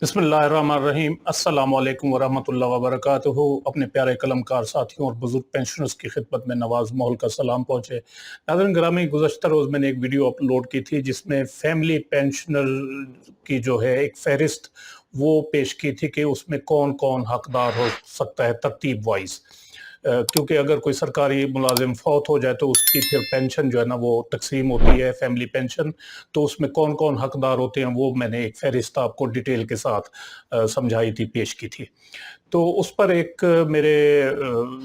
बिस्मिल्लाहिर्रहमानिर्रहीम अस्सलाम वालेकुम वरहमतुल्लाहि वबरकातुहू। अपने प्यारे कलमकार साथियों और बुजुर्ग पेंशनर्स की खिदमत में नवाज मोहल का सलाम पहुँचे। नाज़रीन ग्रामी, गुज़श्ता रोज़ मैंने एक वीडियो अपलोड की थी जिसमें फैमिली पेंशनर की जो है एक फहरिस्त वो पेश की थी कि उसमें कौन कौन हकदार हो सकता है तरतीब वाइज, क्योंकि अगर कोई सरकारी मुलाजिम फौत हो जाए तो उसकी फिर पेंशन जो है ना वो तकसीम होती है, फैमिली पेंशन। तो उसमें कौन कौन हकदार होते हैं वो मैंने एक फहरिस्त आपको डिटेल के साथ समझाई थी, पेश की थी। तो उस पर एक मेरे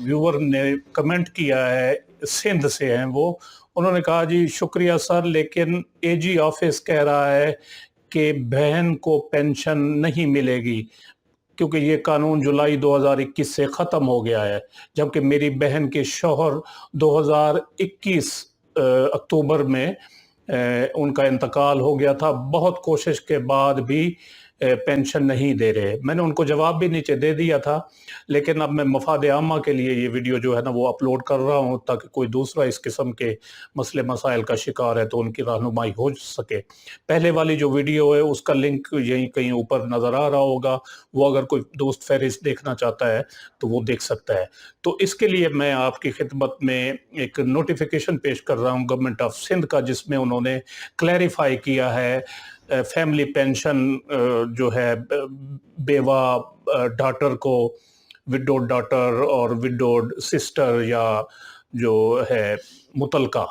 व्यूअर ने कमेंट किया है, सिंध से हैं वो। उन्होंने कहा, जी शुक्रिया सर, लेकिन एजी ऑफिस कह रहा है कि बहन को पेंशन नहीं मिलेगी क्योंकि ये कानून जुलाई 2021 से ख़त्म हो गया है, जबकि मेरी बहन के शौहर 2021 अक्टूबर में उनका इंतकाल हो गया था। बहुत कोशिश के बाद भी पेंशन नहीं दे रहे। मैंने उनको जवाब भी नीचे दे दिया था, लेकिन अब मैं मफाद आमा के लिए ये वीडियो जो है ना वो अपलोड कर रहा हूँ ताकि कोई दूसरा इस किस्म के मसले मसाइल का शिकार है तो उनकी रहनुमाई हो सके। पहले वाली जो वीडियो है उसका लिंक यहीं कहीं ऊपर नज़र आ रहा होगा, वो अगर कोई दोस्त फहरिस्त देखना चाहता है तो वो देख सकता है। तो इसके लिए मैं आपकी खिदमत में एक नोटिफिकेशन पेश कर रहा हूँ गवर्नमेंट ऑफ सिंध का, जिसमें उन्होंने क्लैरिफाई किया है फैमिली पेंशन जो है बेवा डॉटर को, विडोड डॉटर और विडोड सिस्टर या जो है मुतलका।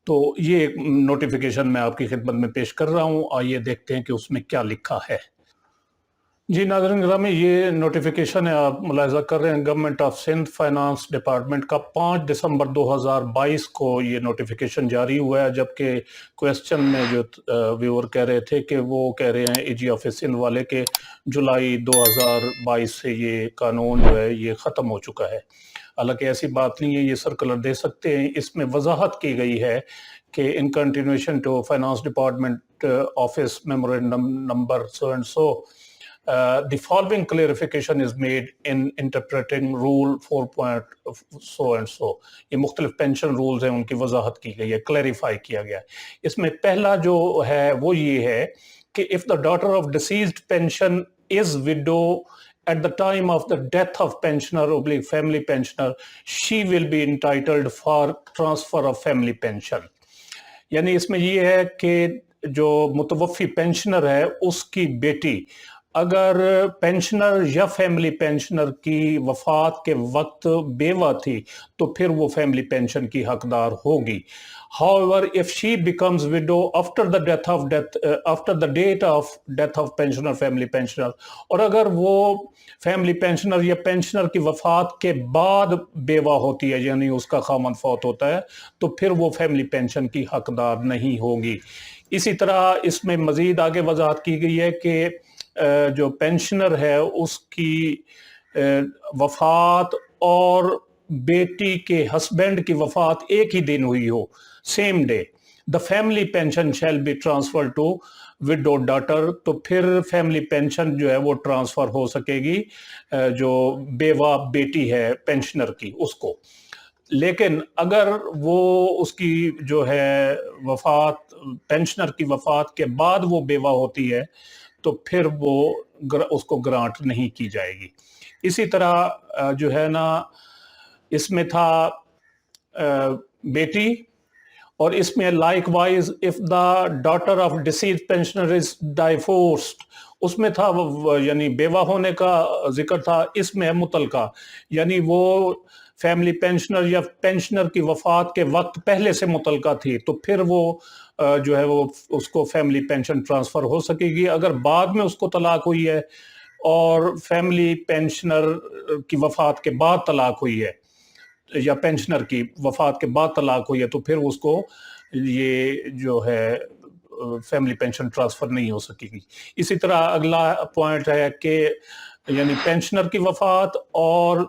तो ये नोटिफिकेशन मैं आपकी खिदमत में पेश कर रहा हूँ। आइए देखते हैं कि उसमें क्या लिखा है। जी नाज़रीन ग्रामी, ये नोटिफिकेशन है, आप मुलाहिज़ा कर रहे हैं, government of Sindh finance department का 5 दिसंबर 2022 को ये नोटिफिकेशन जारी हुआ है। जबकि क्वेश्चन में जो व्यूअर कह रहे थे कि वो कह रहे हैं एजी ऑफिस सिंध वाले के जुलाई 2022 से ये कानून जो है ये ख़त्म हो चुका है। हालांकि ऐसी बात नहीं है, ये सर्कुलर दे सकते हैं। इसमें वजाहत की गई है कि in continuation to finance department office memorandum number so and so, the following clarification is made in interpreting rule 4. so and so। ये मुख्तलिफ पेंशन रूल्स हैं, उनकी वजाहत की गई है, क्लैरिफाई किया गया है। इसमें पहला जो है वो ये है कि if the daughter of deceased pension is widow at the time of the death of pensioner oblique family pensioner, she will be entitled for transfer of family pension। यानी इसमें ये है कि जो मुतवफ़ी पेंशनर है उसकी बेटी अगर पेंशनर या फैमिली पेंशनर की वफात के वक्त बेवा थी तो फिर वो फैमिली पेंशन की हकदार होगी। However, if she becomes widow after the after the date of death of pensioner family pensioner, और अगर वो फैमिली पेंशनर या पेंशनर की वफात के बाद बेवा होती है, यानी उसका खामन फौत होता है, तो फिर वो फैमिली पेंशन की हकदार नहीं होगी। इसी तरह इसमें मजीद आगे वजाहत की गई है कि जो पेंशनर है उसकी वफात और बेटी के हस्बैंड की वफात एक ही दिन हुई हो, same day, the family pension shall be transfer to widow daughter. तो फिर फैमिली पेंशन जो है वो ट्रांसफर हो सकेगी जो बेवा बेटी है पेंशनर की उसको। लेकिन अगर वो उसकी जो है वफात, पेंशनर की वफात के बाद वो बेवा होती है तो फिर वो उसको ग्रांट नहीं की जाएगी। इसी तरह जो है ना इसमें था बेटी, और इसमें likewise if the daughter of disease pensioner is divorced, उसमें था यानी बेवा होने का जिक्र था। इसमें है मुतलका, यानी वो फैमिली पेंशनर या पेंशनर की वफात के वक्त पहले से मुतलका थी तो फिर वो जो है वो उसको फैमिली पेंशन ट्रांसफ़र हो सकेगी। अगर बाद में उसको तलाक हुई है और फैमिली पेंशनर की वफात के बाद तलाक हुई है या पेंशनर की वफात के बाद तलाक हुई है तो फिर उसको ये जो है फैमिली पेंशन ट्रांसफ़र नहीं हो सकेगी। इसी तरह अगला पॉइंट है कि यानी पेंशनर की वफात और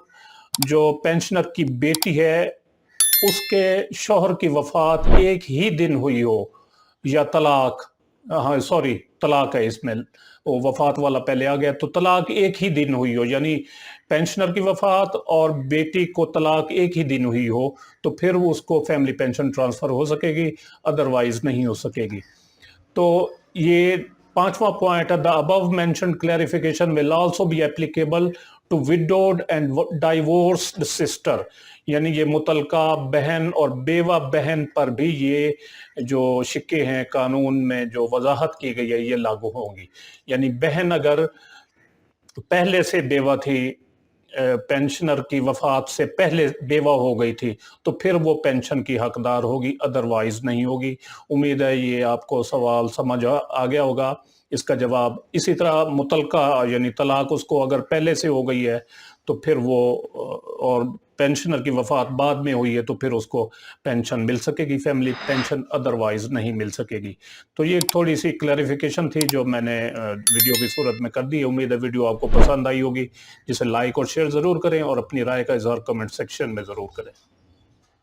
जो पेंशनर की बेटी है उसके शौहर की वफात एक ही दिन हुई हो या तलाक, हाँ सॉरी तलाक है इसमें, वो वफात वाला पहले आ गया, तो तलाक एक ही दिन हुई हो, यानी पेंशनर की वफात और बेटी को तलाक एक ही दिन हुई हो तो फिर उसको फैमिली पेंशन ट्रांसफ़र हो सकेगी, अदरवाइज नहीं हो सकेगी। तो ये पांचवा point, the above mentioned clarification will also be applicable to widowed and divorced sister, यानी ये मुतलका बहन और बेवा बहन पर भी ये जो शिक्के हैं कानून में जो वजाहत की गई है ये लागू होंगी। यानी बहन अगर पहले से बेवा थी, पेंशनर की वफात से पहले बेवा हो गई थी, तो फिर वो पेंशन की हकदार होगी, अदरवाइज नहीं होगी। उम्मीद है ये आपको सवाल समझ आ गया होगा। इसका जवाब इसी तरह मुतलका यानी तलाक उसको अगर पहले से हो गई है तो फिर वो और पेंशनर की वफात बाद में हुई है तो फिर उसको पेंशन मिल सकेगी, फैमिली पेंशन, अदरवाइज नहीं मिल सकेगी। तो ये थोड़ी सी क्लैरिफिकेशन थी जो मैंने वीडियो की सूरत में कर दी है। उम्मीद है वीडियो आपको पसंद आई होगी, जिसे लाइक और शेयर ज़रूर करें और अपनी राय का इजहार कमेंट सेक्शन में ज़रूर करें।